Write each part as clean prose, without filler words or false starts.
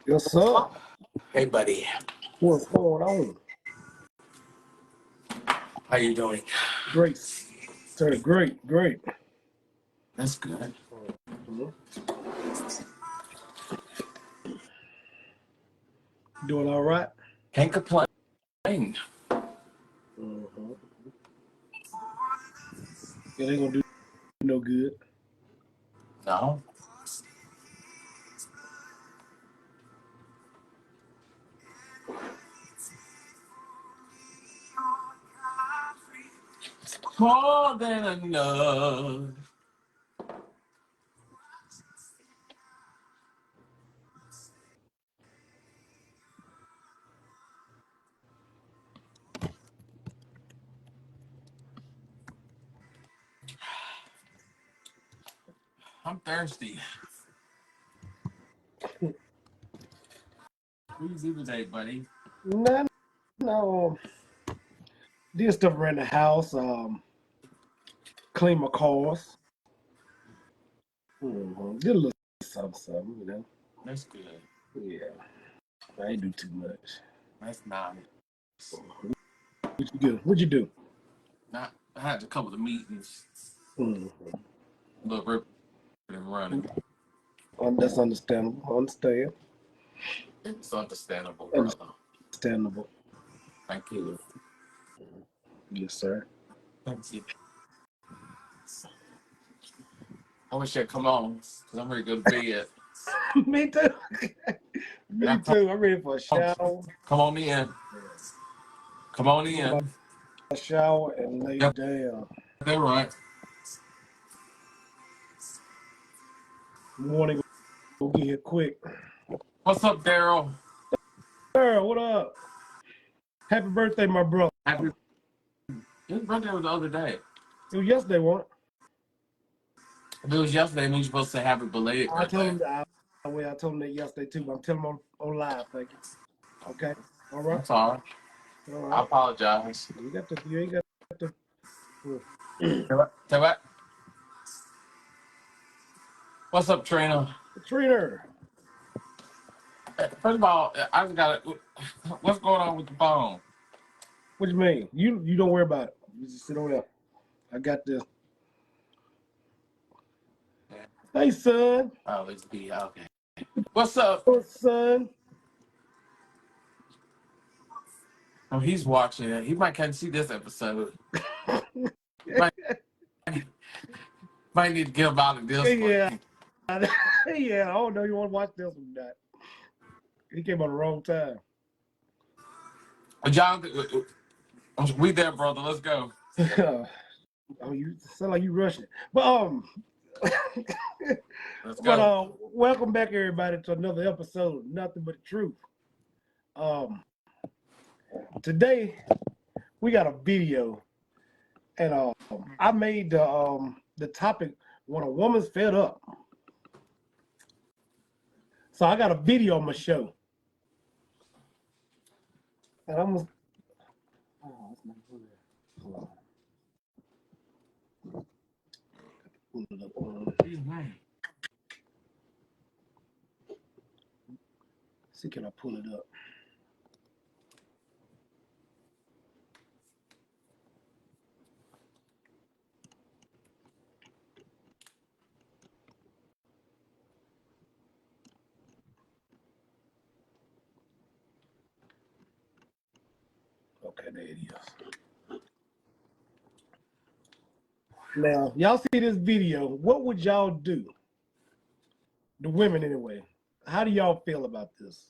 Yes, sir. Hey, buddy. What's going on? How you doing? Great, sir. Great. That's good. Mhm. Doing all right? Can't complain. Mm-hmm. It ain't gonna do no good. No. More than enough. I'm thirsty. What you do today, buddy? No. Did stuff around the house. Clean my cars. Mm-hmm. Did a little something. That's good. Yeah. I ain't do too much. That's nice. What'd you do? I had a couple of meetings. Mm-hmm. A little rip and running. That's understandable. Understand. It's understandable, brother. Understandable. Thank you. Yes, sir. Thank you. I wish you'd come on because I'm ready to go to bed. Me too. Me too. I'm ready for a shower. Come on in. Come on in. A shower and lay Yep, down. that's right. Morning go get here quick. What's up, Daryl? Sir, what up? Happy birthday, my brother. Happy. His birthday was the other day. It was yesterday, wasn't it? If it was yesterday, it means you're supposed to say happy belated I told birthday. him that. I told him that yesterday too, but I'm telling him on live. Thank you. Okay. All right. I'm sorry. All I right. apologize. You ain't got to. Say what? What's up, Trina? Trina, First of all, I just got to. What's going on with the phone? what you mean? You don't worry about it. You just sit over there. I got this. Hey, son. Oh, let's be okay. What's up? Oh, son. Oh, he's watching it. He might can't see this episode. might, might need to get him out of this one. Yeah. Yeah. I don't know you want to watch this one or not. He came at the wrong time. Jonathan, we there, brother. Let's go. Oh, you sound like you rushing it. But Let's but go. welcome back everybody to another episode of Nothing But the Truth. Today we got a video, and I made the topic when a woman's fed up. So I got a video on my show, and I'm gonna. Oh, that's not good. Hold on. Pull it up. See, can I pull it up? Okay, there it is. Now, y'all see this video. What would y'all do? The women, anyway. How do y'all feel about this?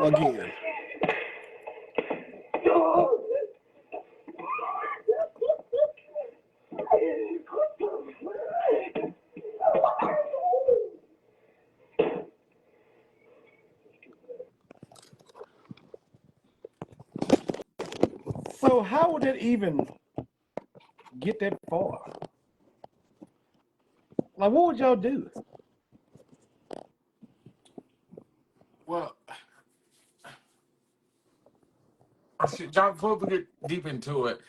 Again. So how would it even get that far? Like, what would y'all do? Well, John, before we get deep into it,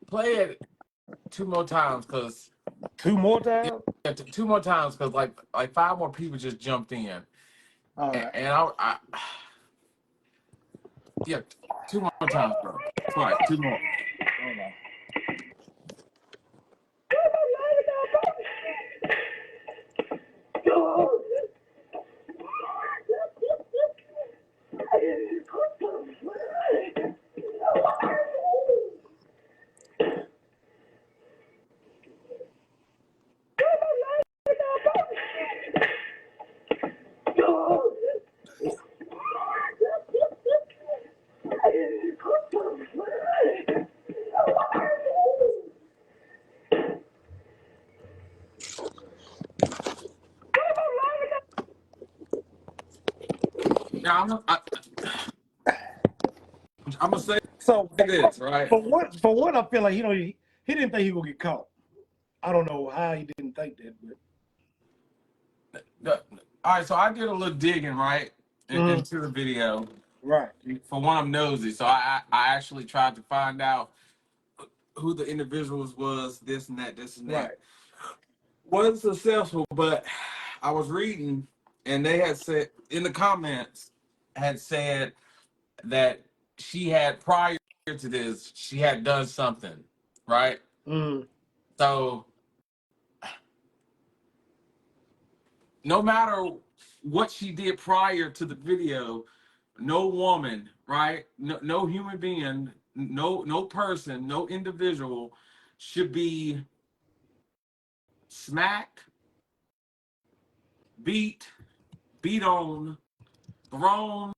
play it 2 more times, because 2 more times? yeah, 2 more times, because like 5 more people just jumped in, All right. and yeah, 2 more times, bro. Right, 2 more. Hold on. Now I'm gonna say So this, right? for what I feel like he didn't think he would get caught. I don't know how he didn't think that, but All right, so I did a little digging, right, into the video. right. For one, I'm nosy, so I actually tried to find out who the individuals was, this and that, this and that. Right. Wasn't successful, but I was reading, and they had said in the comments that she had, prior to this, she had done something, right? Mm. So no matter what she did prior to the video, no woman, right? No human being, no person, no individual should be smacked, beat on, thrown,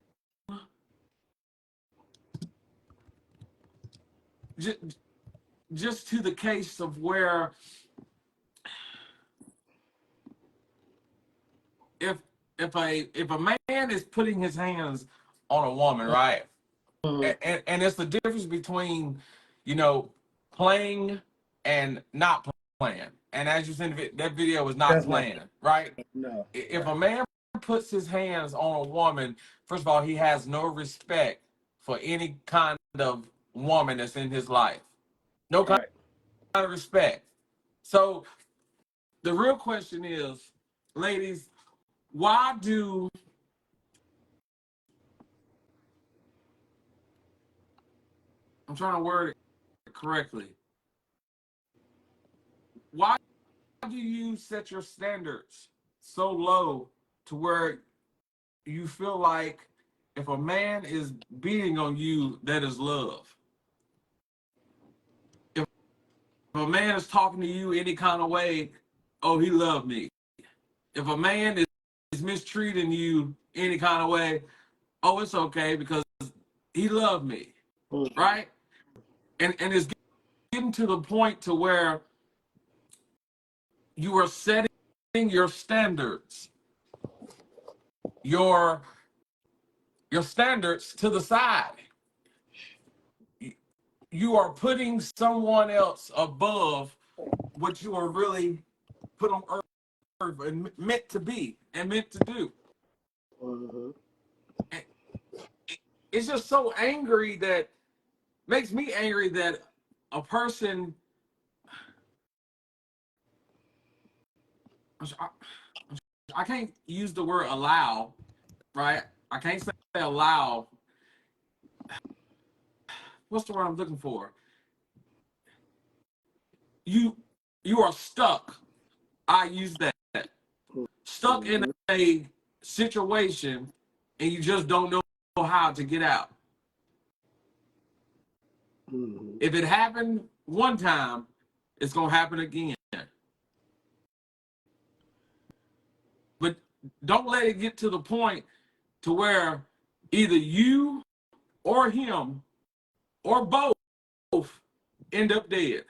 just to the case of where if a man is putting his hands on a woman, right? Mm. And it's the difference between, playing and not playing. And as you said, that video was not That's not playing, right? no. If a man puts his hands on a woman, first of all, he has no respect for any kind of woman that's in his life. No kind Right. of respect. So the real question is, ladies, why do I'm trying to word it correctly. Why do you set your standards so low to where you feel like if a man is beating on you, that is love? If a man is talking to you any kind of way, oh, he loved me. If a man is mistreating you any kind of way, oh, it's okay because he loved me, Mm. right? And it's getting to the point to where you are setting your standards, your standards to the side. You are putting someone else above what you are really put on earth and meant to be and meant to do. Mm-hmm. And it's just so angry, that makes me angry, that a person, I can't use the word allow, right? I can't say allow. What's the word I'm looking for? You are stuck. I use that. Stuck in a situation and you just don't know how to get out. Mm-hmm. If it happened one time, it's gonna happen again. But don't let it get to the point to where either you or him or both end up dead.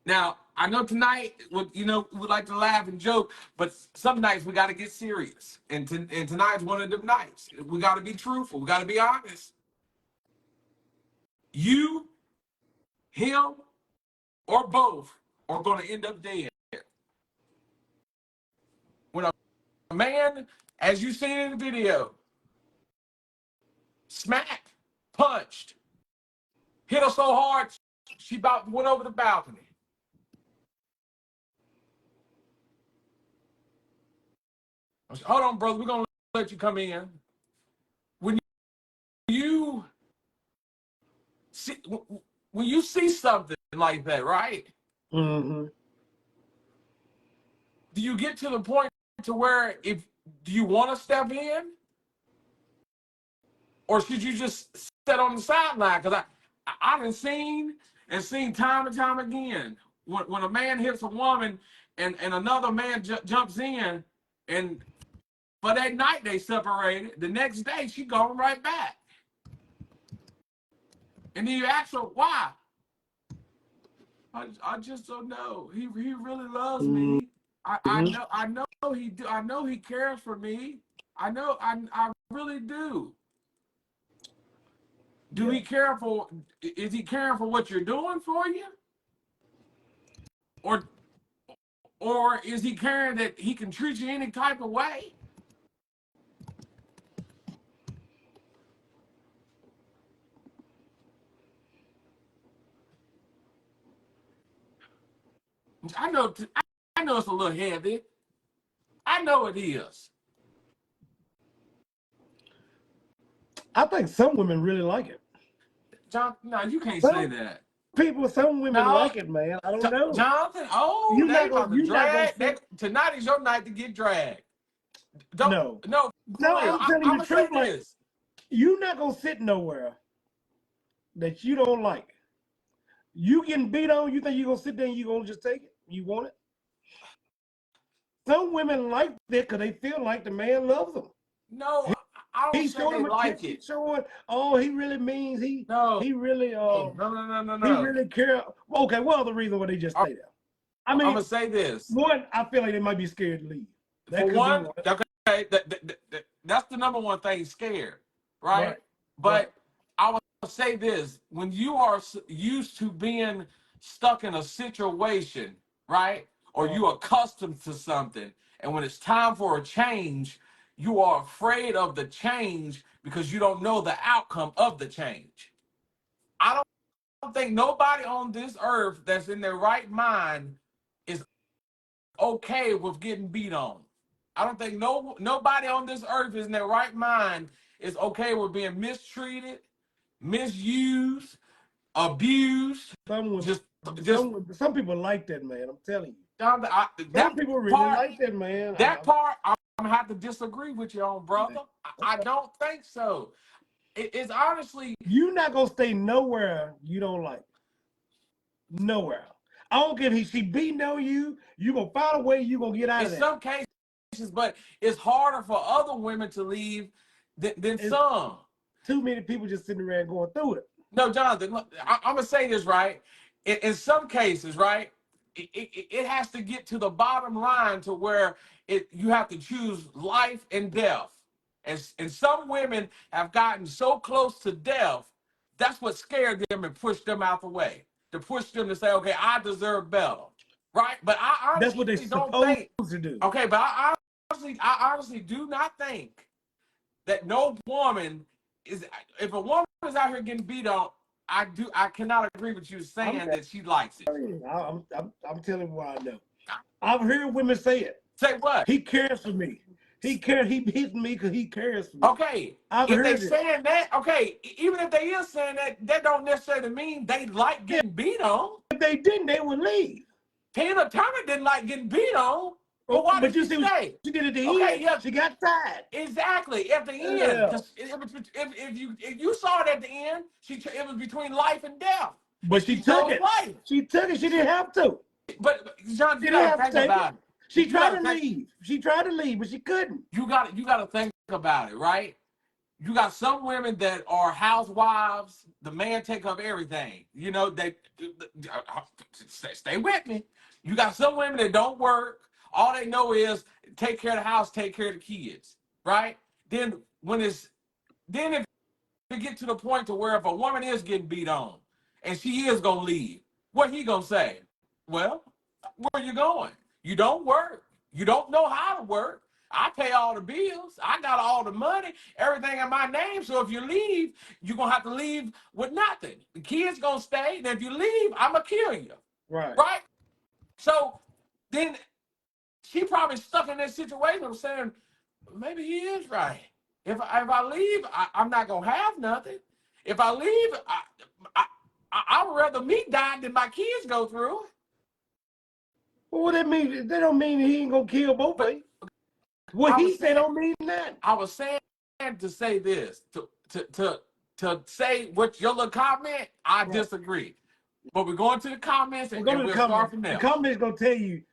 Now, I know tonight, we like to laugh and joke, but some nights we got to get serious. And tonight's one of them nights. We got to be truthful. We got to be honest. You, him, or both are going to end up dead. When a man, as you seen in the video, smacked, punched, hit her so hard, she about went over the balcony. Hold on, brother, we're going to let you come in. When you see, when you see something like that, right? Mm-hmm. Do you get to the point to where do you want to step in? Or should you just sit on the sideline? Because I done seen time and time again when a man hits a woman and another man jumps in, and for that night they separated. The next day she going right back, and then you ask her why. I just don't know. He really loves me. I know he do. I know he cares for me. I really do. Do he care for? Is he caring for what you're doing for you, or is he caring that he can treat you any type of way? I know it's a little heavy. I know it is. I think some women really like it. John, no, you can't Some say that. some women No. like it, man. I don't know. Jonathan, You they not about gonna- to you not gonna drag. Tonight is your night to get dragged. No. No, No, I'm telling you I'm the gonna say truth. Like, this. you're not gonna sit nowhere that you don't like. You getting beat on, you think you're gonna sit there and you gonna just take it? You want it? Some women like that because they feel like the man loves them. No, I don't He's say showing they them like attention, it. showing, oh, he really means he really No. he really care. Okay, what other reason would they just stay there? I mean, I'm gonna say this. One, I feel like they might be scared to leave. That For could one, be one. okay, that's the number one thing, scared, right? Right. But Right. I will say this: when you are used to being stuck in a situation, right, or you are accustomed to something, and when it's time for a change, you are afraid of the change because you don't know the outcome of the change. I don't think nobody on this earth that's in their right mind is okay with getting beat on. I don't think nobody on this earth is in their right mind is okay with being mistreated, misused, abused. Some people like that, man. I'm telling you. Some people really like that, man. That part, I'm gonna have to disagree with you on, brother. I don't think so. It's honestly, you're not gonna stay nowhere you don't like. Nowhere. I don't care if she beating on you. You gonna find a way. You gonna get out of in that. some cases, but it's harder for other women to leave than some. Too many people just sitting around going through it. No, Jonathan, look, I'm gonna say this right. In some cases, right, it has to get to the bottom line to where you have to choose life and death. And some women have gotten so close to death, that's what scared them and pushed them out the way. To push them to say, okay, I deserve better. Right? But I honestly that's what they supposed to do. Okay, but I honestly do not think that no woman is, if a woman is out here getting beat on, I cannot agree with you saying that she likes it. I'm telling you what I know. I've heard women say it. Say what? He cares for me. He hits me because he cares for me. Okay. If they saying that, okay, even if they is saying that, that don't necessarily mean they like getting beat on. If they didn't, they would leave. Tina Turner didn't like getting beat on. But why did she stay? She did at the end. Yeah. She got tired. Exactly. At the end. Because if you saw it at the end, it was between life and death. But she took it. Life. She took it. She didn't have to. But John, you gotta think about it. She tried to leave. She tried to leave, but she couldn't. You gotta think about it, right? You got some women that are housewives. The man take up everything. You know, they stay with me. You got some women that don't work. All they know is take care of the house, take care of the kids, right? Then if it get to the point to where if a woman is getting beat on and she is gonna leave, what he gonna say? Well, where you going? You don't work. You don't know how to work. I pay all the bills. I got all the money, everything in my name. So if you leave, you're gonna have to leave with nothing. The kids gonna stay, and if you leave, I'm gonna kill you. Right. Right? So then she probably stuck in that situation of saying, maybe he is right. If I leave, I'm not gonna have nothing. If I leave, I would rather me die than my kids go through. Well, what that mean? That don't mean he ain't gonna kill both of you. What he said don't mean that. I was saying to say this, to say what your little comment, I disagree. But we're going to the comments and we'll start from there. The comments gonna tell you.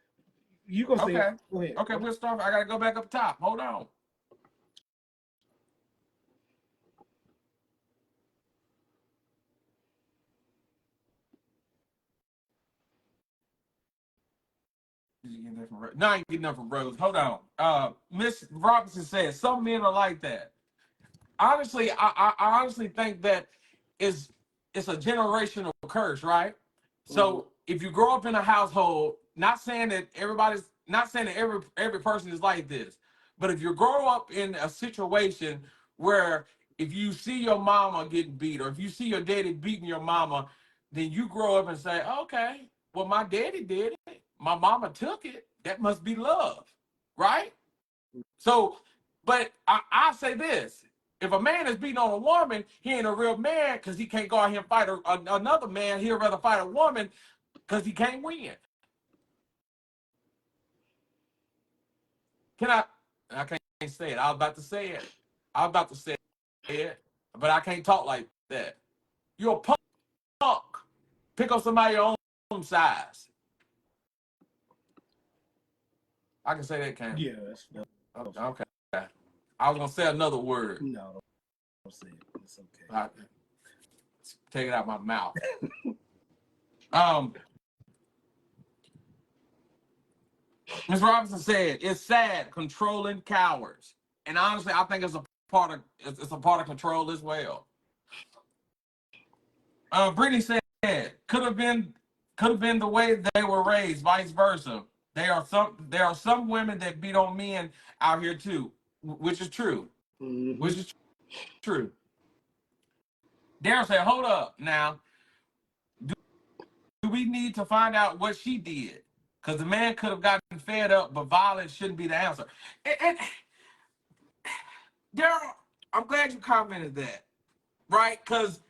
You gonna say, go ahead. Okay, we'll start. I gotta go back up top. Hold on. No, I ain't getting nothing from Rose. Hold on. Miss Robinson says some men are like that. Honestly, I honestly think that it's a generational curse, right? So if you grow up in a household, not saying that every person is like this, but if you grow up in a situation where if you see your mama getting beat or if you see your daddy beating your mama, then you grow up and say, okay, well, my daddy did it. My mama took it. That must be love, right? So, but I say this. If a man is beating on a woman, he ain't a real man because he can't go out here and fight another man. He'd rather fight a woman because he can't win. I can't say it. I was about to say it. But I can't talk like that. You're a punk. Pick up somebody your own size. I can say that, can't I? Yeah, that's okay. I was gonna say another word. No, don't say it. It's okay. Take it out of my mouth. Ms. Robinson said, "It's sad controlling cowards," and honestly, I think it's a part of control as well. Brittany said, "Could have been the way they were raised, vice versa. There are some women that beat on men out here too, which is true. Which is true." Darren said, "Hold up now. Do we need to find out what she did? Because the man could have gotten fed up, but violence shouldn't be the answer." And Daryl, I'm glad you commented that, right? Because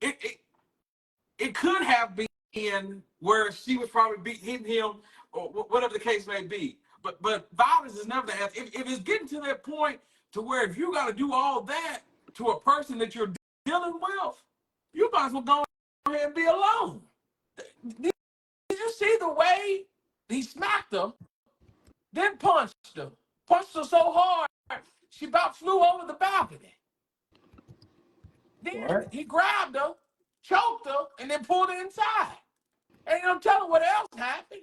it could have been where she was probably hitting him or whatever the case may be. But violence is never the answer. If it's getting to that point to where if you got to do all that to a person that you're dealing with, you might as well go ahead and be alone. Did you see the way he smacked her, then punched her so hard she about flew over the balcony. Then he grabbed her, choked her, and then pulled her inside. And I'm telling you what else happened.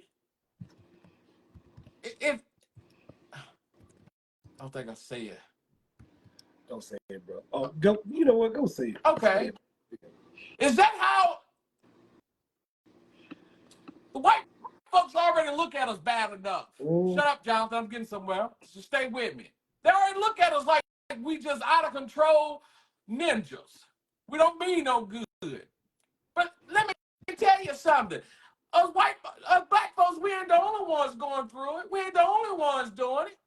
If I don't think I say it. Don't say it, bro. Oh, go. You know what? Go say it. Okay. Is that how the white folks already look at us bad enough? Shut up, Jonathan. I'm getting somewhere. So stay with me. They already look at us like we just out of control ninjas. We don't mean no good. But let me tell you something. Us black folks, we ain't the only ones going through it. We ain't the only ones doing it.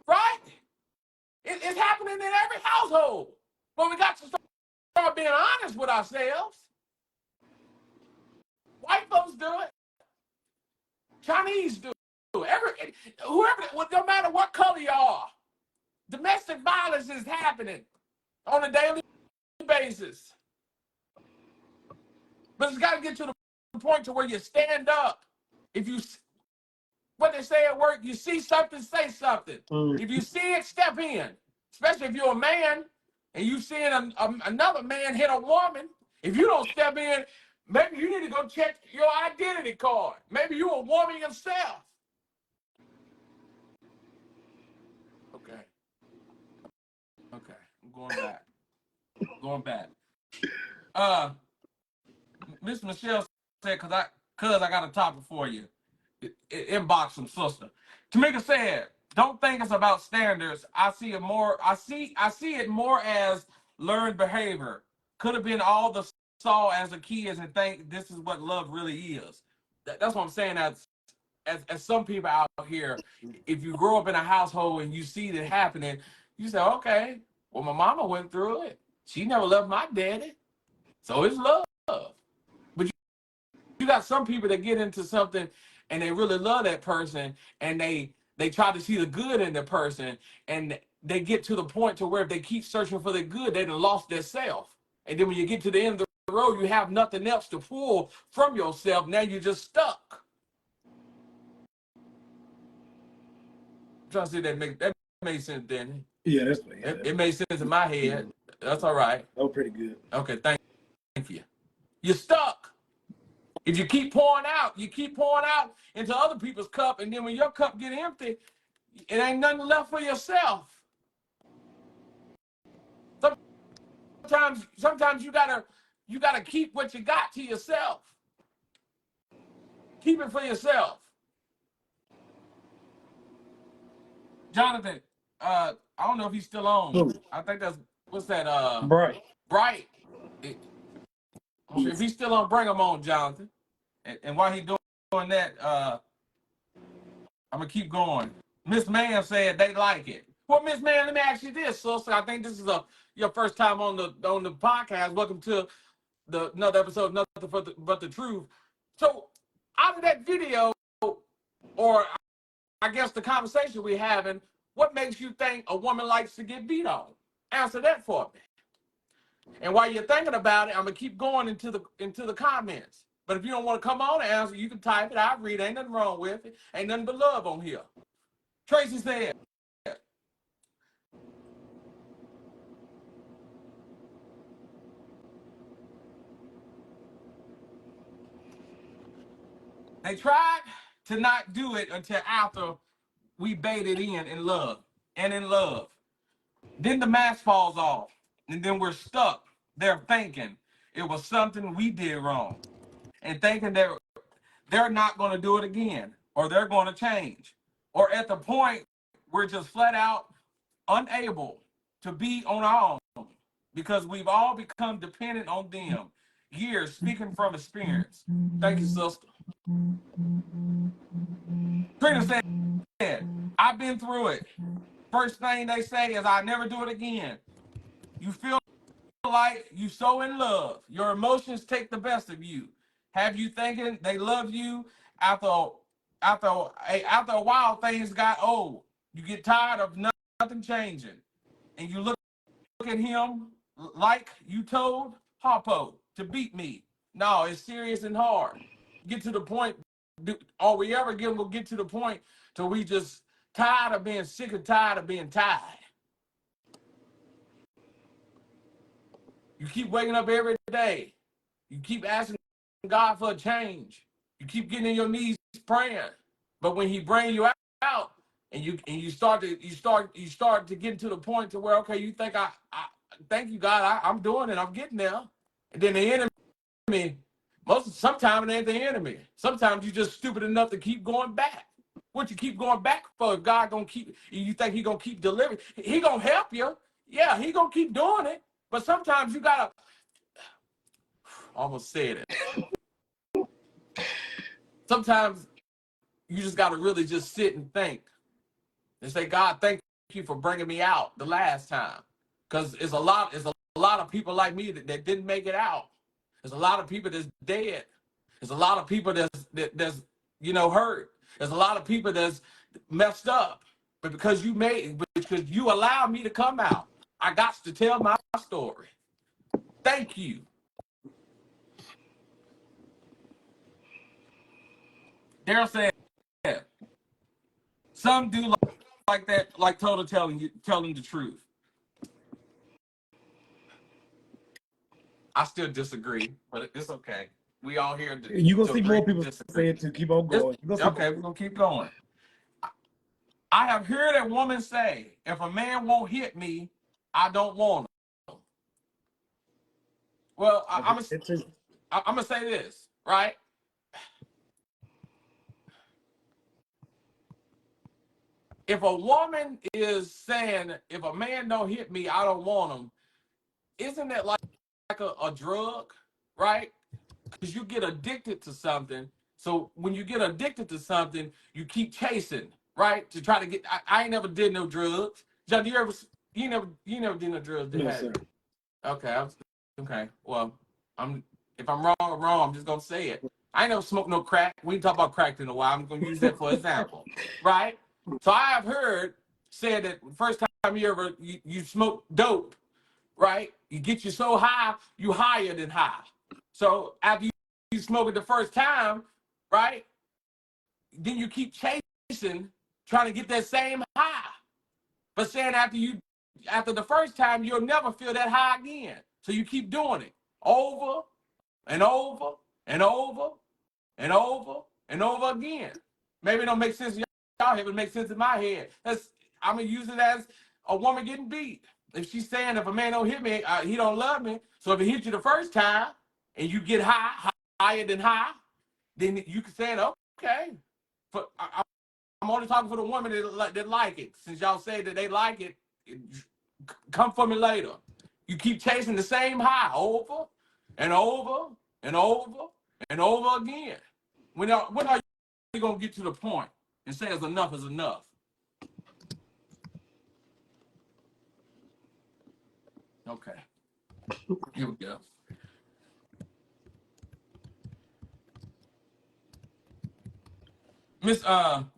Right? It's happening in every household. But we got to start being honest with ourselves. White folks do it. Chinese do it. No matter what color you are, domestic violence is happening on a daily basis. But it's got to get to the point to where you stand up. If you, what they say at work, you see something, say something. If you see it, step in. Especially if you're a man and you seeing another man hit a woman. If you don't step in, maybe you need to go check your identity card. Maybe you're a woman yourself. Okay, I'm going back. Going back. Miss Michelle said, cause I got a topic for you. Inbox some sister. Tamika said, don't think it's about standards. I see it more as learned behavior. Could have been all the saw as a kid and think this is what love really is. That's what I'm saying. As some people out here, if you grow up in a household and you see it happening, you say, okay, well, my mama went through it. She never loved my daddy. So it's love. But you got some people that get into something and they really love that person and they try to see the good in the person and they get to the point to where if they keep searching for the good, they done lost their self. And then when you get to the end of the road, you have nothing else to pull from yourself. Now you're just stuck. I'm trying to see that made sense, Danny. Yeah, it made sense in my head. That's all right. That was pretty good. Okay, thank you. You're stuck. If you keep pouring out into other people's cup, and then when your cup get empty, it ain't nothing left for yourself. Sometimes you gotta keep what you got to yourself. Keep it for yourself. Jonathan, I don't know if he's still on. Who? I think that's what's that? Bright. If he's still on, bring him on, Jonathan. And while he's doing that, I'm gonna keep going. Miss Mann said they like it. Well, Miss Mann, let me ask you this, sister. I think this is your first time on the podcast. Welcome to another episode of Nothing But the Truth. So, out of that video, or I guess the conversation we're having, what makes you think a woman likes to get beat on? Answer that for me. And while you're thinking about it, I'm gonna keep going into the comments. But if you don't want to come on and answer, you can type it. I read. Ain't nothing wrong with it. Ain't nothing but love on here. Tracy said, they tried to not do it until after we baited in love. And in love. Then the mask falls off. And then we're stuck there thinking it was something we did wrong. And thinking that they're not going to do it again. Or they're going to change. Or at the point, we're just flat out unable to be on our own. Because we've all become dependent on them. Years, speaking from experience. Thank you, sister. Trina said, I've been through it. First thing they say is, I'll never do it again. You feel like you so in love. Your emotions take the best of you. Have you thinking they love you after a while things got old. You get tired of nothing changing. And you look at him like you told Harpo to beat me. No, it's serious and hard. Get to the point, are we ever will get to the point till we just tired of being sick and tired of being tired. You keep waking up every day. You keep asking God for a change. You keep getting on your knees praying. But when he brings you out and you start to get to the point to where, okay, you think I thank you, God, I'm doing it, I'm getting there. And then the enemy, sometimes it ain't the enemy. Sometimes you're just stupid enough to keep going back. What you keep going back for? If God gonna keep, you think he gonna keep delivering? He gonna help you. Yeah, he gonna keep doing it. But sometimes you gotta, almost said it. Sometimes you just gotta really just sit and think and say, God, thank you for bringing me out the last time. Because it's a lot of people like me that didn't make it out. There's a lot of people that's dead. There's a lot of people that's hurt. There's a lot of people that's messed up. But because you allowed me to come out, I got to tell my story. Thank you. Daryl said, some do like that, like total telling the truth. I still disagree, but it's okay. We all here. You're going to see more people say it to keep on going. Okay, we're going to keep going. I have heard a woman say, if a man won't hit me, I don't want him. Well, I get that too. I'm gonna say this, right? If a woman is saying, if a man don't hit me, I don't want him, isn't that like a drug, right? Because you get addicted to something. So when you get addicted to something, you keep chasing, right? To try to get. I ain't never did no drugs. John, you never did no drugs, did No, have sir. you? Okay, okay. Well, I'm if I'm wrong, I'm wrong. I'm just gonna say it. I ain't never smoked no crack. We ain't talk about crack in a while. I'm gonna use that for example, right? So I have heard said that first time you smoke dope, right? You get you so high, you higher than high. So after you smoke it the first time, right? Then you keep chasing, trying to get that same high. But saying after the first time, you'll never feel that high again. So you keep doing it over and over and over and over and over again. Maybe it don't make sense in y'all head, but it makes sense in my head. I'm gonna use it as a woman getting beat. If she's saying if a man don't hit me, he don't love me. So if he hit you the first time and you get higher than high, then you can say, okay. But I'm only talking for the women that like it. Since y'all say that they like it, come for me later. You keep chasing the same high over and over and over and over again. When are you gonna get to the point and say it's enough is enough? Okay, here we go. Miss I'm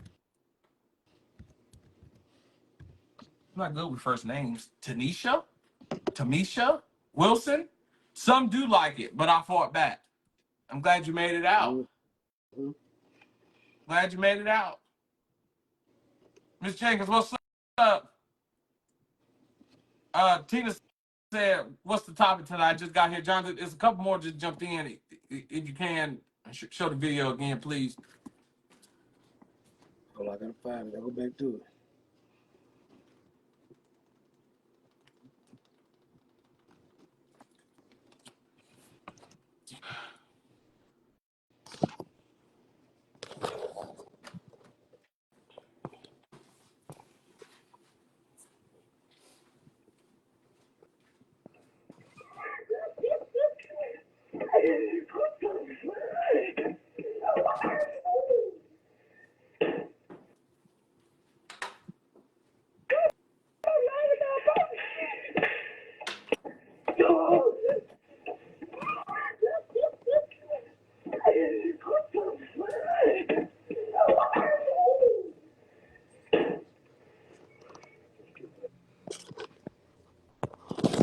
not good with first names. Tamisha Wilson. Some do like it, but I fought back. I'm glad you made it out. Mm-hmm. Glad you made it out. Miss Jenkins, what's up? Tina said, what's the topic tonight? I just got here. Jonathan, there's a couple more just jumped in. If you can, show the video again, please. Oh, I gotta find it. I'll go back to it.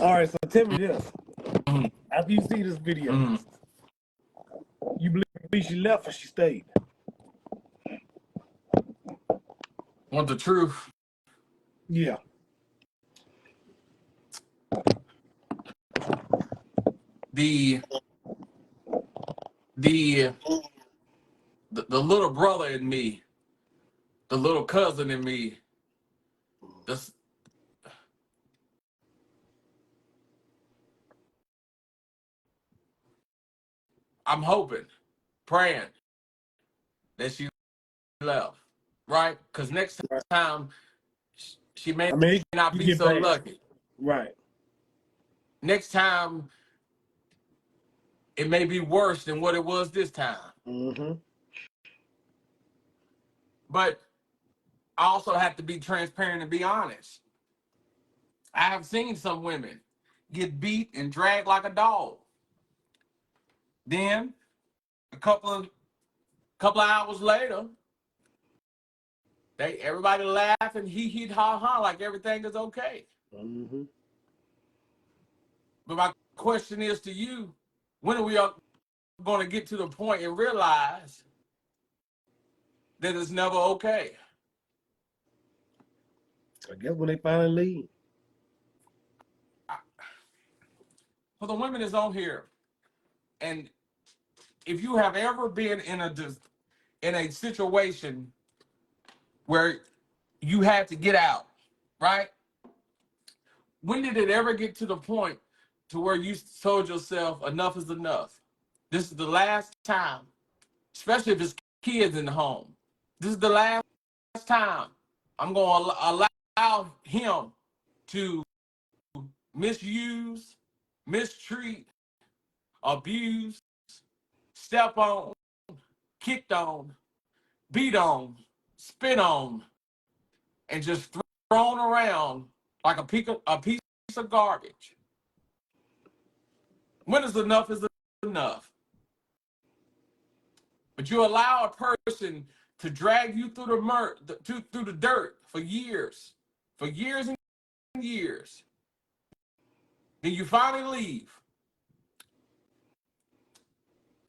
All right, so tell me this. Mm-hmm. After you see this video, Mm-hmm. you believe she left or she stayed? Want the truth? Yeah. The the the little brother in me, the little cousin in me, this, I'm hoping, praying that she left, right? Because next Right. time she may I mean, not you be get so bad. lucky. Right. Next time it may be worse than what it was this time. Mm-hmm. But I also have to be transparent and be honest. I have seen some women get beat and dragged like a dog. Then a couple of hours later, everybody laughing, hee ha ha, like everything is okay. Mm-hmm. But my question is to you, when are we going to get to the point and realize that it's never okay? I guess when they finally leave. For the women that's on here, and if you have ever been in a situation where you had to get out, right? When did it ever get to the point to where you told yourself enough is enough. This is the last time, especially if it's kids in the home. This is the last time I'm going to allow him to misuse, mistreat, abuse, step on, kicked on, beat on, spit on, and just thrown around like a piece of garbage. When is enough is enough? But you allow a person to drag you through through the dirt for years and years. Then you finally leave.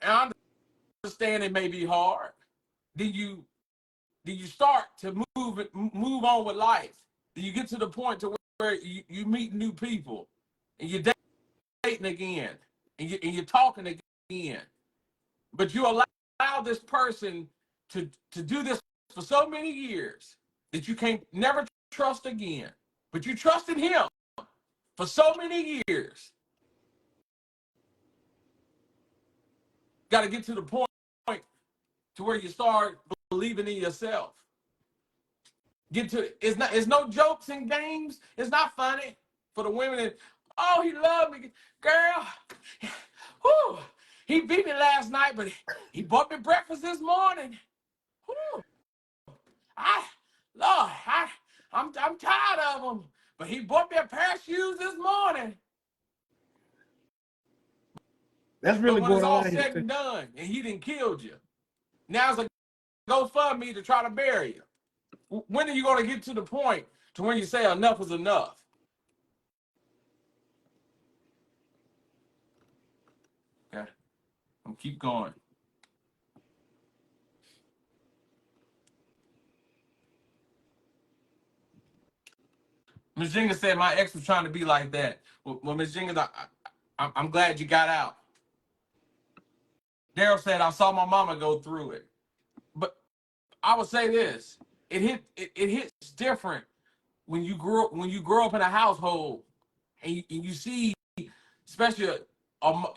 And I understand it may be hard. Then you start to move on with life. Then you get to the point to where you meet new people, and you're dating again, and you're talking again. But you allow this person to do this for so many years that you can't never trust again. But you trusted him for so many years. Got to get to the point to where you start believing in yourself. It's no jokes and games. It's not funny for the women that, oh, he loved me. Girl, whew, he beat me last night, but he bought me breakfast this morning. Whew. I'm tired of him, but he bought me a pair of shoes this morning. That's really but when it's going all on. said and done, and he done killed you, now it's a GoFundMe to try to bury you. When are you going to get to the point to when you say enough is enough? Okay, I'm keep going. Ms. Jenkins said my ex was trying to be like that. Well, Ms. Jenkins, I'm glad you got out. Daryl said I saw my mama go through it, but I would say this: it hits different when you grow up in a household and you see, especially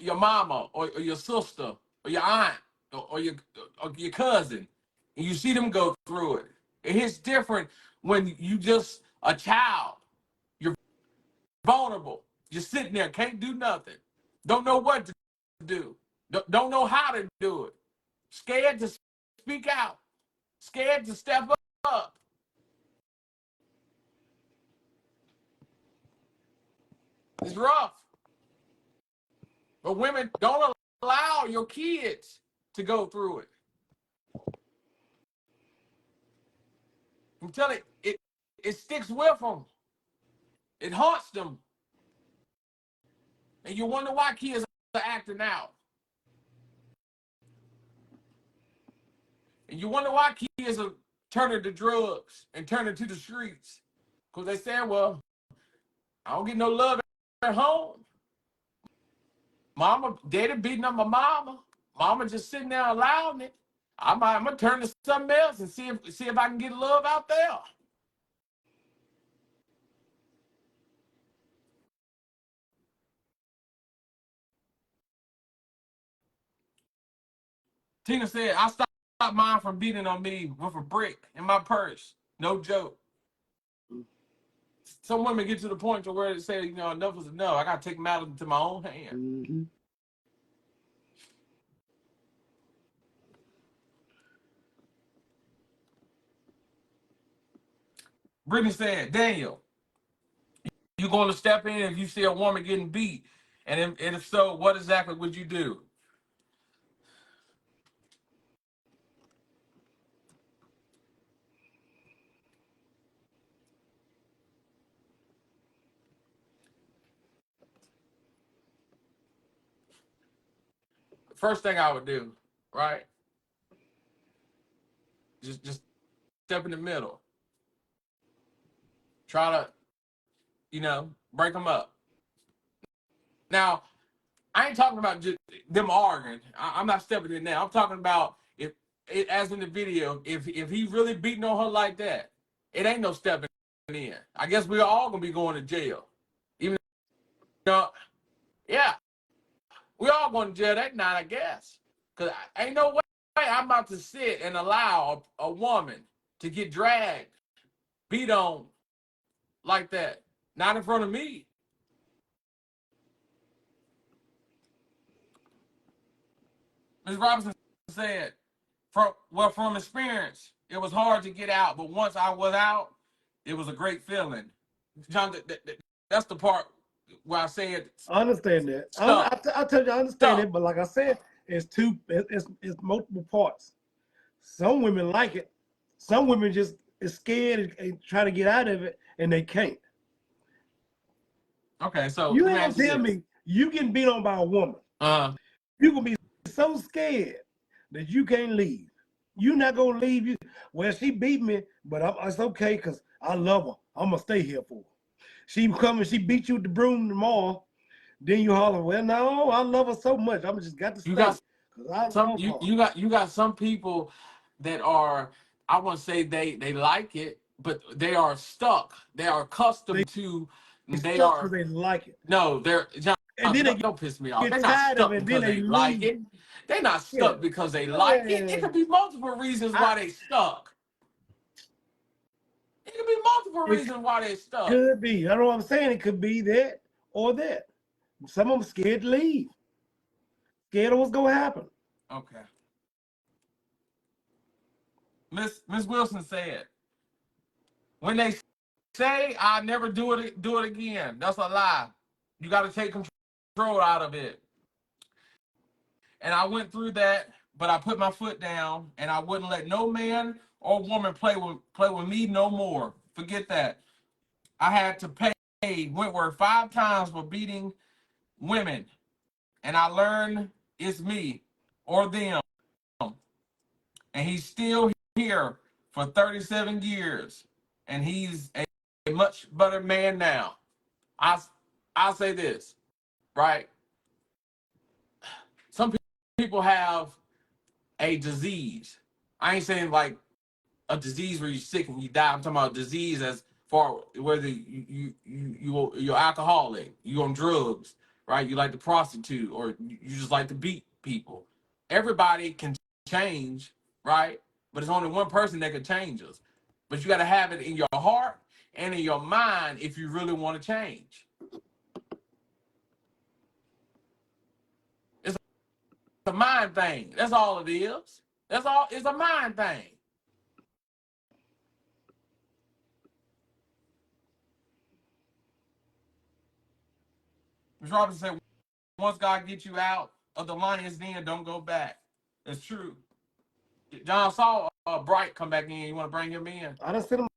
your mama or your sister or your aunt or your cousin, and you see them go through it. It hits different when you just a child. You're vulnerable. You're sitting there, can't do nothing, don't know what to do, don't know how to do it, scared to speak out, scared to step up. It's rough. But women, don't allow your kids to go through it. I'm telling you, it sticks with them. It haunts them. And you wonder why kids are acting out. And you wonder why kids are turning to drugs and turning to the streets. Because they say, well, I don't get no love at home. Daddy beating up my mama. Mama just sitting there allowing it. I'm gonna turn to something else and see if I can get love out there. Tina said, I stopped mine from beating on me with a brick in my purse. No joke. Some women get to the point to where they say, enough is enough. I got to take matters into my own hand. Mm-hmm. Brittany said, Daniel, you going to step in if you see a woman getting beat? And if so, what exactly would you do? First thing I would do, right? Just step in the middle. Try to, break them up. Now, I ain't talking about just them arguing. I'm not stepping in there. I'm talking about as in the video, if he really beating on her like that, it ain't no stepping in. I guess we're all gonna be going to jail. Even going to jail that night, I guess. Because ain't no way I'm about to sit and allow a woman to get dragged, beat on like that. Not in front of me. Ms. Robinson said, from experience, it was hard to get out, but once I was out, it was a great feeling. John, that's the part where I said, I understand that. I tell you, I understand it, but like I said, it's multiple parts. Some women like it. Some women just is scared and try to get out of it, and they can't. Okay, so you ain't gonna tell me you getting beat on by a woman. You gonna be so scared that you can't leave. You're not gonna leave. Well, she beat me, but it's okay because I love her. I'm gonna stay here for her. She come and she beat you with the broom tomorrow. Then you holler, well, no, I love her so much. I'm just got to stay. You got some people that are, I won't say they like it, but they are stuck. They are accustomed to. They are because they like it. No, they're John. And then don't piss me off. They're not stuck because they like it. They're not stuck because they like it. It could be multiple reasons why they stuck. It could be multiple reasons why they stuck. Could be. I don't know what I'm saying. It could be that or that. Some of them scared to leave. Scared of what's gonna happen. Okay. Miss Wilson said, when they say I never do it again, that's a lie. You got to take control out of it. And I went through that, but I put my foot down, and I wouldn't let no man or woman play with me no more. Forget that. I had to pay Wentworth 5 times for beating women, and I learned it's me or them. And he's still here for 37 years, and he's a much better man now. I'll say this, right? Some people have a disease. I ain't saying like a disease where you're sick and you die. I'm talking about disease as far whether you're alcoholic, you on drugs, right? You like to prostitute, or you just like to beat people. Everybody can change, right? But it's only one person that can change us. But you got to have it in your heart and in your mind if you really want to change. It's a mind thing. That's all it is. That's all. It's a mind thing. Ms. Robinson said, once God gets you out of the lion's den, don't go back. It's true. John saw Bright come back in. You want to bring him in? I done sent him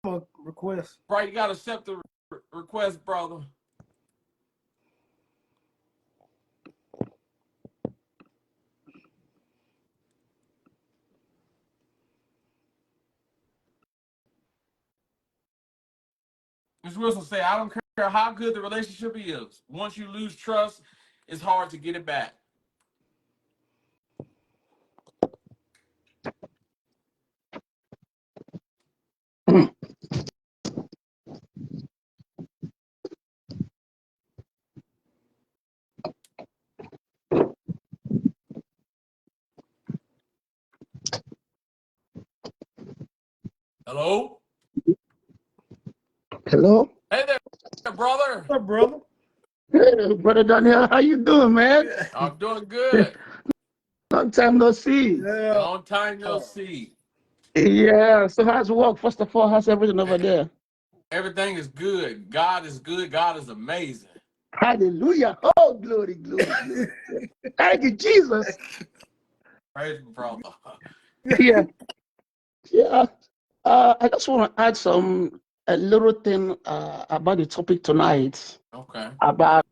a request. Bright, you got to accept the request, brother. Ms. Wilson said, I don't care how good the relationship is. Once you lose trust, it's hard to get it back. Hello? Hello? Hey there, brother. What's up, brother? Hey, Brother Daniel, how you doing, man? I'm doing good. Long time no see. Yeah. Long time no see. Yeah, so how's work? First of all, how's everything over there? Everything is good. God is good. God is amazing. Hallelujah. Oh, glory, glory, glory. Thank you, Jesus. Praise the brother. Yeah. Yeah. I just want to add a little thing about the topic tonight. Okay. About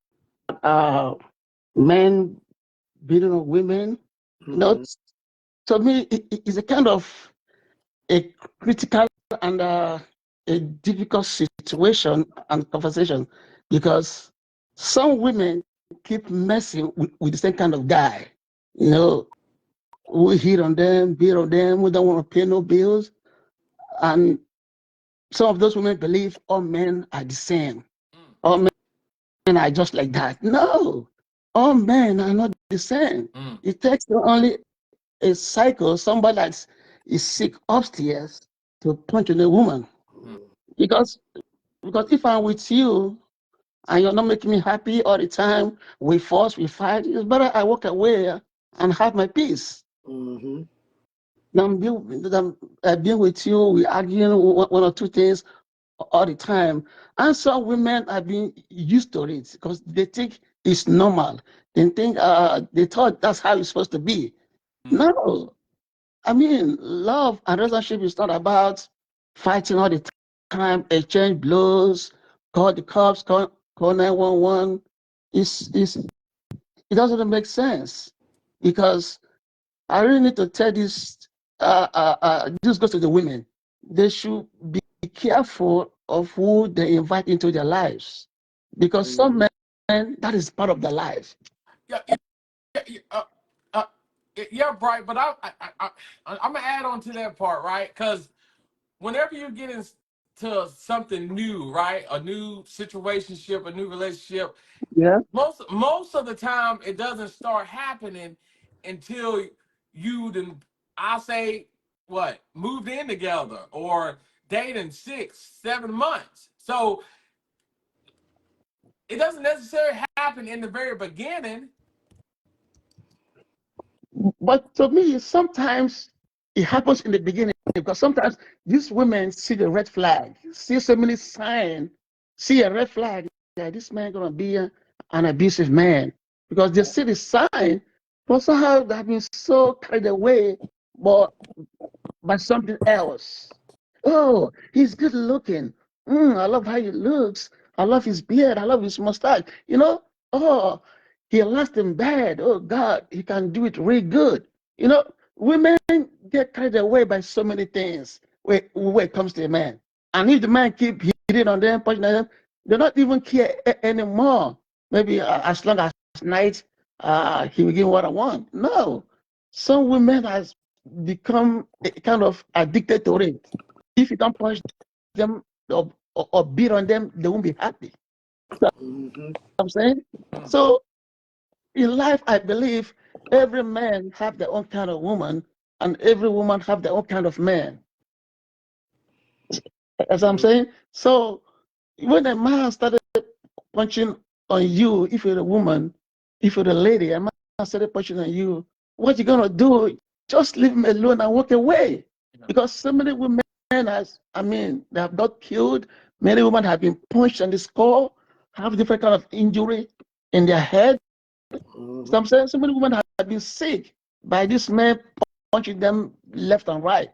men beating on women. Mm-hmm. You know, to me, it's a kind of a critical and a difficult situation and conversation, because some women keep messing with the same kind of guy, you know, who hit on them, beat on them, who don't want to pay no bills. And some of those women believe all men are the same. All men are just like that. No, all men are not the same. Mm. It takes only a cycle, somebody that is sick upstairs to punch a woman. Mm. Because if I'm with you and you're not making me happy all the time, we force, we fight, it's better I walk away and have my peace. Mm-hmm. I'm being with you, we arguing one or two things all the time. And some women have been used to it because they think it's normal. They thought that's how it's supposed to be. Mm. No, I mean, love and relationship is not about fighting all the time, exchange blows, call the cops, call 911. It doesn't make sense because I really need to tell this. This goes to the women. They should be careful of who they invite into their lives because some men, that is part of their life. Yeah, yeah, yeah, Bright. But I'm gonna add on to that part, right? Because whenever you get into something new, right, a new situationship, a new relationship, Yeah. most of the time it doesn't start happening until you then, I say, what, moved in together or dating 6 7 months. So it doesn't necessarily happen in the very beginning. But to me, sometimes it happens in the beginning because sometimes these women see the red flag, see so many signs, see a red flag that this man gonna be an abusive man because they see the sign, but somehow they've been so carried away by something else. Oh, he's good looking. I love how he looks. I love his beard. I love his mustache. Oh, he lost in bed. Oh God, he can do it really good. Women get carried away by so many things when it comes to a man. And if the man keep hitting on them, pushing on them, they don't even care anymore. Maybe as long as night, he will give what I want. No, some women has become kind of addicted to it. If you don't punch them or beat on them, they won't be happy. Mm-hmm. I'm saying. Mm. So in life, I believe every man have their own kind of woman, and every woman have their own kind of man. As I'm saying. So when a man started punching on you, if you're a woman, if you're a lady, a man started punching on you, what you gonna do? Just leave him alone and walk away. Yeah. Because so many women they have got killed. Many women have been punched on the skull, have different kind of injury in their head. So I'm saying so many women have been sick by this man punching them left and right.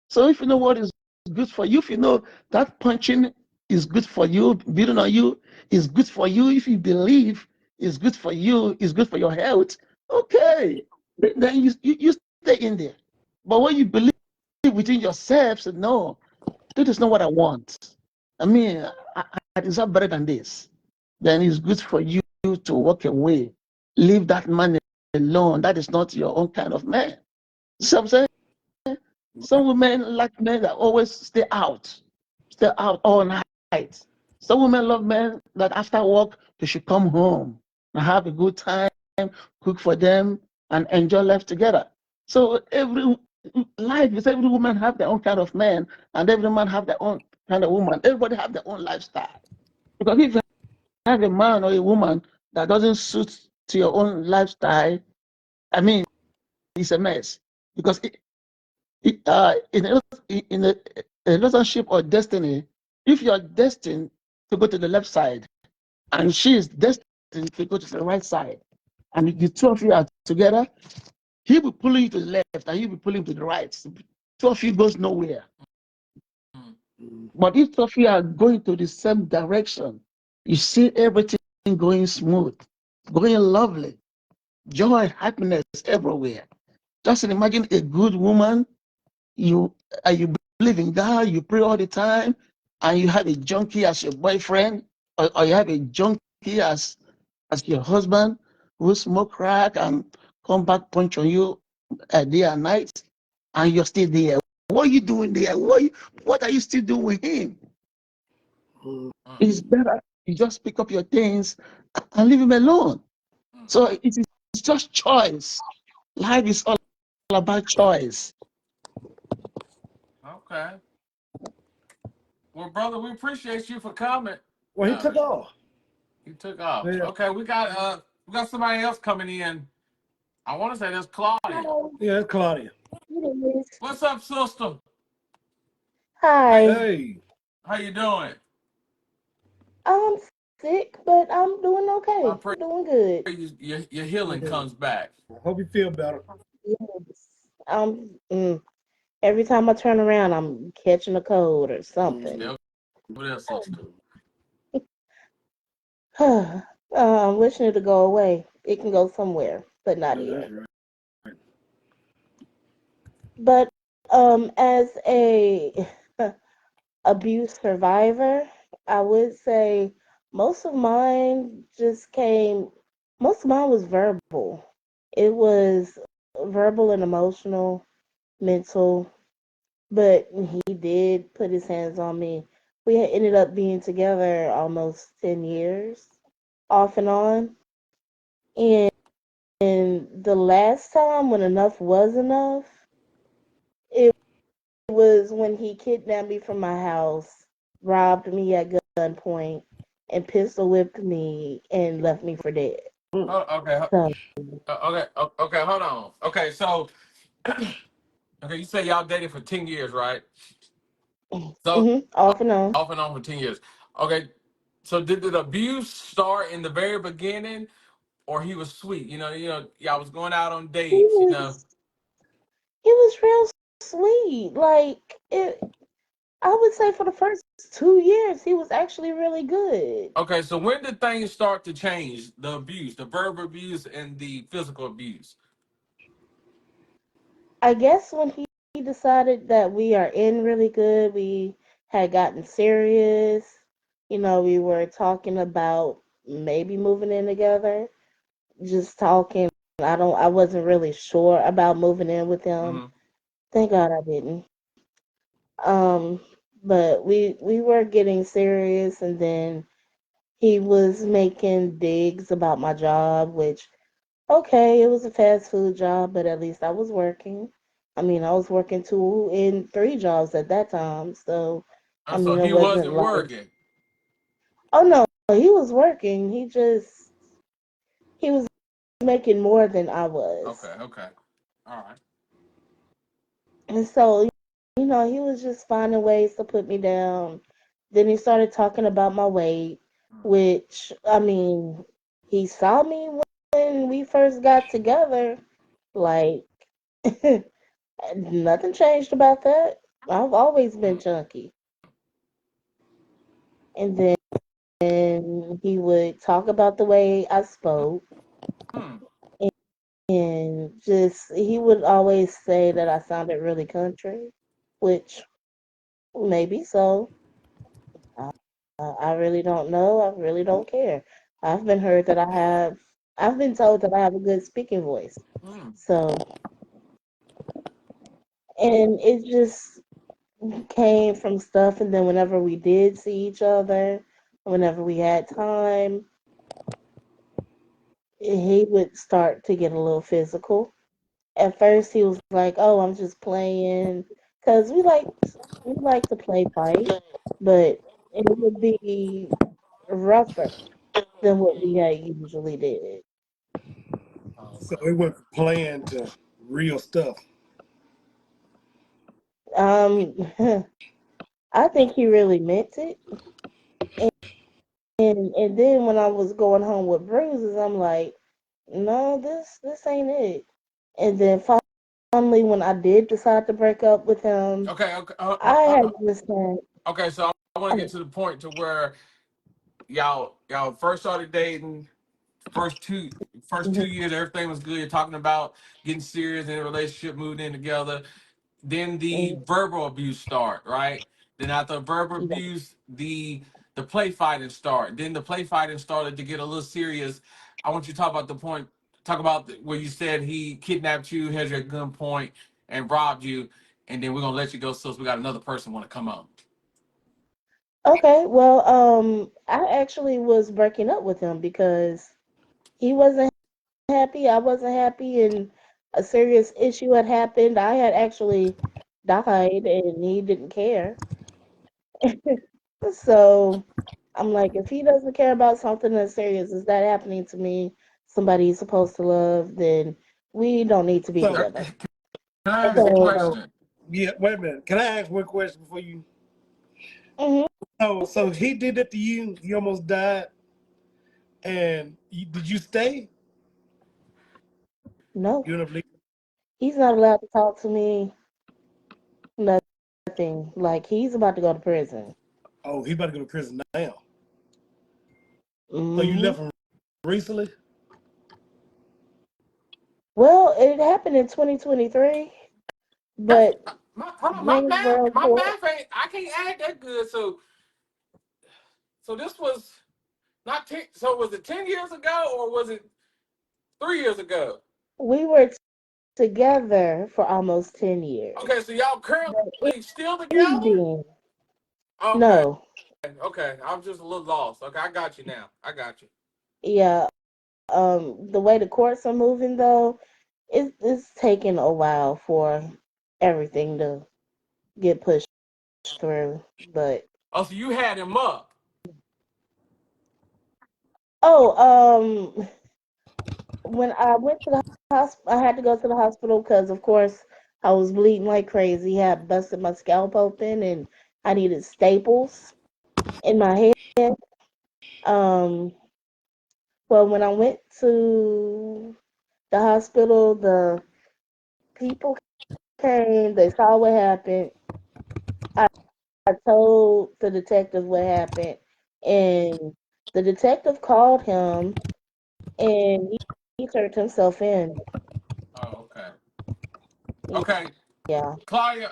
So if you know what is good for you, if you know that punching is good for you, beating on you is good for you, if you believe is good for you, is good for your health, okay, then you stay in there. But when you believe within yourself, say, no, this is not what I want. I mean, I deserve better than this. Then it's good for you to walk away. Leave that man alone. That is not your own kind of man. So I'm saying some women like men that always stay out all night. Some women love men that after work they should come home and have a good time, cook for them, and enjoy life together. So every life is every woman have their own kind of man, and every man have their own kind of woman. Everybody have their own lifestyle. Because if you have a man or a woman that doesn't suit to your own lifestyle, I mean, it's a mess. Because in a relationship or destiny, if you are destined to go to the left side and she is destined to go to the right side, and the two of you are together, he will pull you to the left and he will pull you to the right. Two of you goes nowhere. But if two of you are going to the same direction, you see everything going smooth, going lovely, joy, happiness everywhere. Just imagine a good woman. You believe in God, you pray all the time, and you have a junkie as your boyfriend, or you have a junkie as your husband who smoke crack and come back punch on you day and night, and you're still there. What are you doing there? What are you still doing with him? It's better you just pick up your things and leave him alone. So it is just choice. Life is all about choice. Okay. Well, brother, we appreciate you for coming. Well, he took off. He took off. Yeah. Okay, we got somebody else coming in. I want to say that's Claudia. Yeah, that's Claudia. It is. What's up, sister? Hi. Hey. How you doing? I'm sick, but I'm doing I okay. pray Doing good. your healing Yeah. comes back. Hope you feel better. Yes. Every time I turn around, I'm catching a cold or something. Still with us, sister. I'm wishing it to go away. It can go somewhere, but not Yeah, here. that's right. But as a abuse survivor, I would say most of mine most of mine was verbal. It was verbal and emotional, mental, but he did put his hands on me. We had ended up being together almost 10 years, off and on. And the last time when enough was enough, it was when he kidnapped me from my house, robbed me at gunpoint, and pistol whipped me and left me for dead. Oh, okay. So, Okay. Hold on. Okay, so okay, you say y'all dated for 10 years, right? So off and on. off and on for 10 years. Okay. So did the abuse start in the very beginning, or he was sweet? Y'all was going out on He dates. was he was real sweet. Like it, I would say for the first 2 years, he was actually really good. Okay, so when did things start to change? The abuse, the verbal abuse, and the physical abuse. I guess when he decided that we are in really good, we had gotten serious. We were talking about maybe moving in together. Just talking. I wasn't really sure about moving in with him. Mm-hmm. Thank God I didn't. Um, but we were getting serious, and then he was making digs about my job, which okay, it was a fast food job, but at least I was working. I mean, I was working 2 and 3 jobs at that time, so I So mean, it he wasn't wasn't like, working. oh no, he was working. He was making more than I was. Okay, okay. All right. And so, he was just finding ways to put me down. Then he started talking about my weight, which, I mean, he saw me when we first got together. Like, nothing changed about that. I've always been Mm. chunky. And then he would talk about the way I spoke. Hmm. And just, he would always say that I sounded really country, which maybe so. I really don't know. I really don't care. I've been heard that I've been told that I have a good speaking voice. Hmm. So, and it just came from stuff. And then whenever we did see each other, whenever we had time, he would start to get a little physical. At first, he was like, "Oh, I'm just playing," because we like to play fight, but it would be rougher than what we had usually did. So Okay. it went from playing to real stuff. Um, I think he really meant it. And then when I was going home with bruises, I'm like, no, this ain't it. And then finally, when I did decide to break up with him, Okay. Okay. I had just said, Okay. So I want to get oh, to the point to where y'all first started dating. First two first mhm, 2 years, everything was good. You're talking about getting serious in a relationship, moving in together. Then the mhm, verbal abuse start, right? Then after verbal yeah. abuse, the play fighting start. Then the play fighting started to get a little serious. I want you to talk about talk about where you said he kidnapped you, had you at gunpoint, and robbed you, and then we're gonna let you go. So we got another person want to come up. Okay, well, I actually was breaking up with him because he wasn't happy. I wasn't happy, and a serious issue had happened. I had actually died, and he didn't care. So I'm like, if he doesn't care about something as serious as that happening to me, somebody he's supposed to love, then we don't need to be So, together. Can I ask a So, question? yeah, wait a minute. Can I ask one question before you? mhm, So he did that to you. He almost died, and did you stay? no, You end up leaving. he's not allowed to talk to me. Nothing. Like he's about to go to prison. Oh, he's about to go to prison now. So you Hmm. left him recently? Well, it happened in 2023, That's but hold on, Greensboro my court. math ain't. I can't add that good. So this was not 10. So was it 10 years ago or was it 3 years ago? We were together for almost 10 years. Okay, so y'all But currently still together? ending, Okay, no, okay. I was just a little lost. Okay, I got you now. I got you. yeah. The way the courts are moving though, it's taking a while for everything to get pushed through. But Oh, so you had him up. oh, when I went to the hospital, I had to go to the hospital because, of course, I was bleeding like crazy. I had busted my scalp open, and I needed staples in my head. Um, well, when I went to the hospital, the people came. They saw what happened. I told the detective what happened, and the detective called him, and he turned himself in. Oh, okay. Okay, Yeah, Claudia,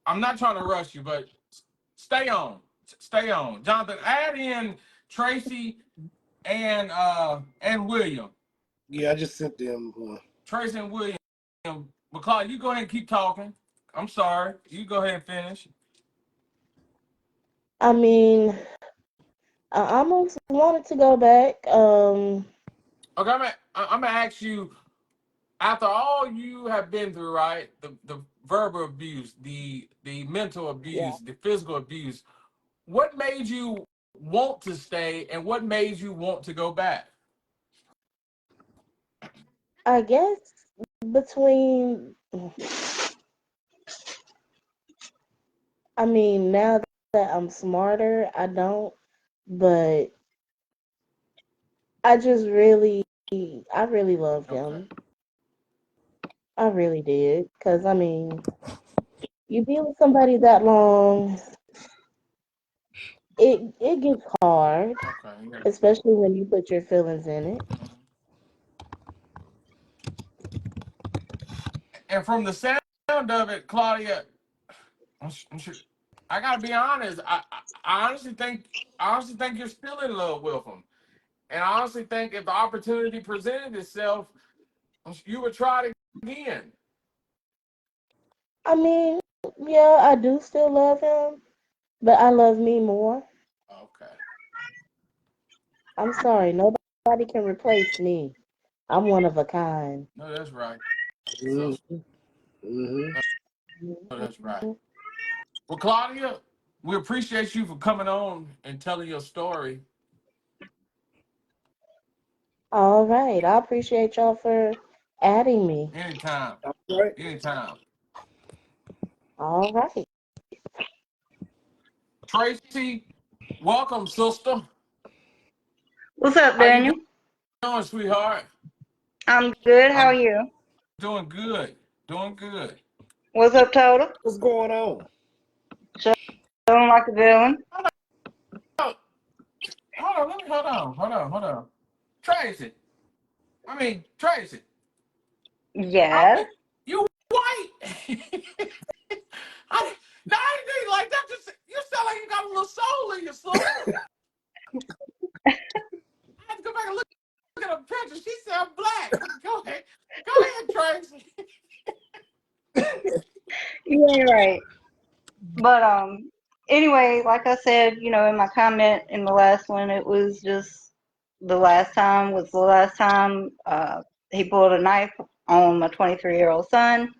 I'm not trying to rush you, but stay on. Stay on. Jonathan, add in Tracy and William. Yeah, I just sent them one. Tracy and William. But Claudia, you go ahead and keep talking. I'm sorry. You go ahead and finish. I mean, I almost wanted to go back. Okay, I'm gonna ask you, after all you have been through, right? The verbal abuse, the mental Yeah, abuse, the physical abuse, what made you want to stay and what made you want to go back? I guess between, I mean, now that I'm smarter, I don't, but I really loved Okay. him. I really did. Because, I mean, you be with somebody that long, it gets hard, Okay. Yeah. especially when you put your feelings in it. And from the sound of it, Claudia, I'm sure, I gotta be honest. I honestly think you're still in love with him, and I honestly think if the opportunity presented itself, you would try it again. I mean, yeah, I do still love him, but I love me more. Okay. I'm sorry, nobody can replace me. I'm one of a kind. No, that's right. So Mm-hmm. Mm-hmm. no, that's right. Well, Claudia, we appreciate you for coming on and telling your story. All right, I appreciate y'all for adding me. Anytime. All right. Anytime. All right. Tracy, welcome, sister. What's up, How you Daniel? doing, sweetheart? I'm good. How are I'm you? doing good. Doing good. What's up, Total? What's going on? Feeling like a villain? Oh, hold on. Tracy. Tracy. I Yes. mean, you white. I didn't like that. You sound like you got a little soul in your sister. I had to go back and look at her picture. She sound black. Go ahead, Tracy. You ain't right. But anyway, like I said, in my comment in the last one, it was just the last time was the last time. he pulled a knife on my 23-year-old son,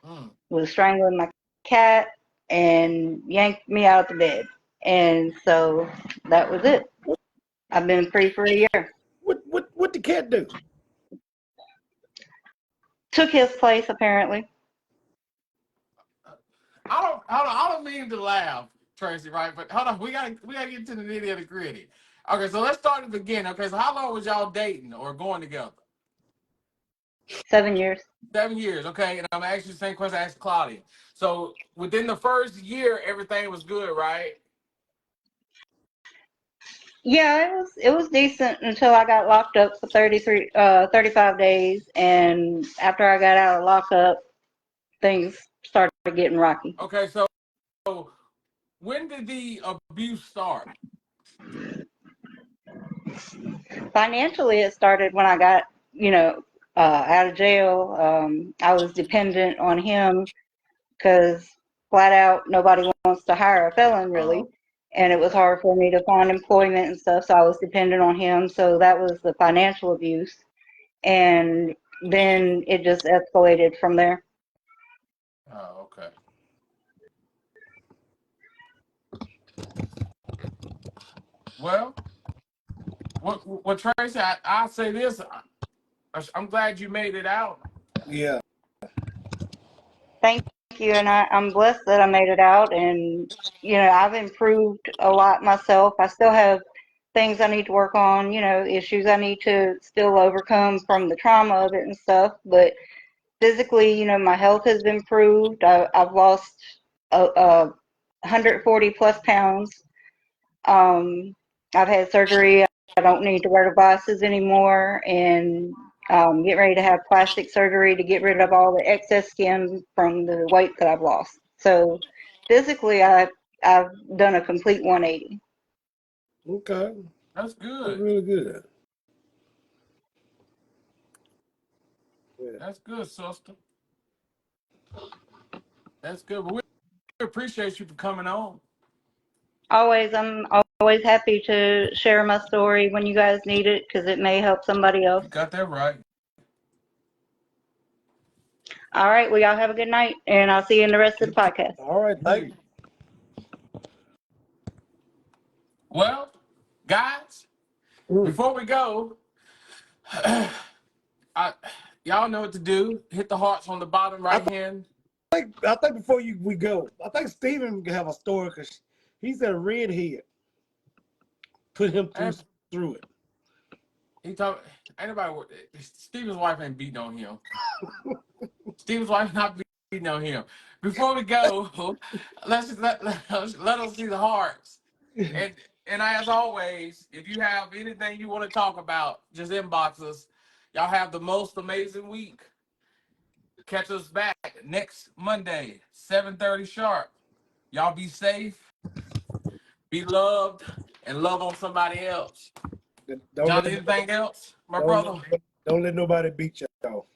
was strangling my cat, and yanked me out of the bed. And so that was it. I've been free for a year. What the cat do? Took his place, apparently. I don't mean to laugh, Tracy, right? But hold on, we gotta get to the nitty of the gritty. Okay, so let's start at the beginning. Okay, so how long was y'all dating or going together? 7 years. 7 years, okay. And I'm gonna ask you the same question I asked Claudia. So within the first year, everything was good, right? Yeah, it was decent until I got locked up for 35 days, and after I got out of lockup, things started getting rocky. Okay, so when did the abuse start? Financially, it started when I got, out of jail. I was dependent on him because flat out nobody wants to hire a felon really. And it was hard for me to find employment and stuff, so I was dependent on him. So that was the financial abuse. And then it just escalated from there. Oh, okay. Well, what Tracy, I say this. I'm glad you made it out. Yeah. Thank you, and I'm blessed that I made it out. And I've improved a lot myself. I still have things I need to work on, issues I need to still overcome from the trauma of it and stuff. But physically, my health has improved. I've lost 140 plus pounds. I've had surgery. I don't need to wear devices anymore, and get ready to have plastic surgery to get rid of all the excess skin from the weight that I've lost. So physically, I've done a complete 180. Okay. That's That's good. really good. Yeah. That's good, sister. That's good. But we appreciate you for coming on. I'm always happy to share my story when you guys need it because it may help somebody else. You got that right. All right. Well, y'all have a good night, and I'll see you in the rest of the podcast. All right. Thank you. Well, guys, before we go, y'all know what to do. Hit the hearts on the bottom right hand. I think before we go, I think Steven can have a story because he's a redhead. Put him through it. He told anybody. Steven's wife ain't beating on him. Steven's wife not beating on him. Before we go, let us see the hearts. And as always, if you have anything you want to talk about, just inbox us. Y'all have the most amazing week. Catch us back next Monday, 7:30 sharp. Y'all be safe, be loved, and love on somebody else. John, anything else, my brother? Don't let nobody beat y'all.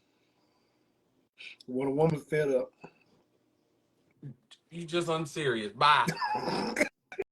When a woman's fed up. You just unserious. Bye.